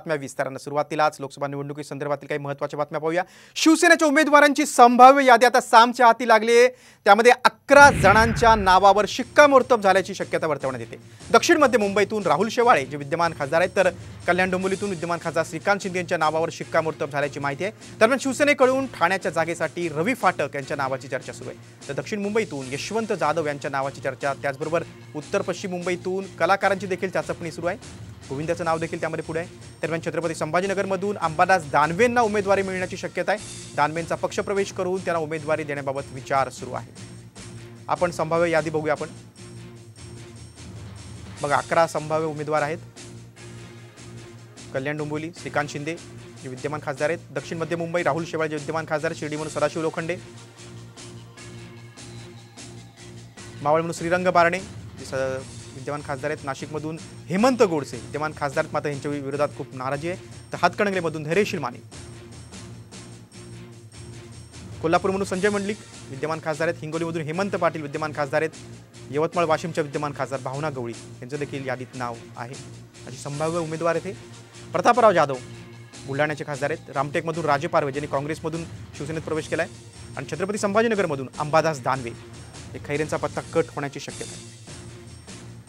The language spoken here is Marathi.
बातम्या विस्ताराने सुरुवातीलाच लोकसभा निवडणुकीसंदर्भातील काही महत्त्वाच्या बातम्या पाहूया। शिवसेनेच्या उमेदवारांची संभाव्य यादी आता सामच्या हाती लागली आहे। त्यामध्ये 11 जणांच्या नावावर शिक्कामोर्तब झाल्याची शक्यता वर्तवण्यात येते। दक्षिण मध्य मुंबईतून राहुल शेवाळे जे विद्यमान खासदार आहेत, तर कल्याण डोंबिवलीतून विद्यमान खासदार श्रीकांत शिंदे यांच्या नावावर शिक्कामोर्तब झाल्याची माहिती आहे। दरम्यान शिवसेनेकडून ठाण्याच्या जागेसाठी रवी फाटक यांच्या नावाची चर्चा सुरू आहे, तर दक्षिण मुंबईतून यशवंत जाधव यांच्या नावाची चर्चा, त्याचबरोबर उत्तर पश्चिम मुंबईतून कलाकारांची देखील चाचपणी सुरू आहे। गोविंदाचं नाव देखील त्यामध्ये पुढे आहे। दरम्यान छत्रपती संभाजीनगरमधून अंबादास दानवेंना उमेदवारी मिळण्याची शक्यता आहे। दानवेंचा पक्षप्रवेश करून त्यांना उमेदवारी देण्याबाबत विचार सुरू आहे। आपण संभाव्य यादी बघूया। आपण बघा 11 संभाव्य उमेदवार आहेत। कल्याण डोंबिवली श्रीकांत शिंदे जे विद्यमान खासदार आहेत, दक्षिण मध्य मुंबई राहुल शेवाळे जे विद्यमान खासदार, शिर्डी म्हणून सदाशिव लोखंडे, मावळ म्हणून श्रीरंग बारणे जे विद्यमान खासदार आहेत, नाशिकमधून हेमंत गोडसे विद्यमान खासदार मात्र यांच्या विरोधात खूप नाराजी आहे, तर हातकणंगलेमधून धैर्यशील माने, कोल्हापूरमधून संजय मंडलिक विद्यमान खासदार आहेत, हिंगोलीमधून हेमंत पाटील विद्यमान खासदार आहेत, यवतमाळ वाशिमच्या विद्यमान खासदार भावना गवळी यांचं देखील यादीत नाव आहे। अशी संभाव्य उमेदवार आहेत। प्रतापराव जाधव बुलढाण्याचे खासदार आहेत, रामटेकमधून राजे पारवे ज्यांनी काँग्रेसमधून शिवसेनेत प्रवेश केलाय, आणि छत्रपती संभाजीनगरमधून अंबादास दानवे हे खैरेंचा पत्ता कट होण्याची शक्यता आहे।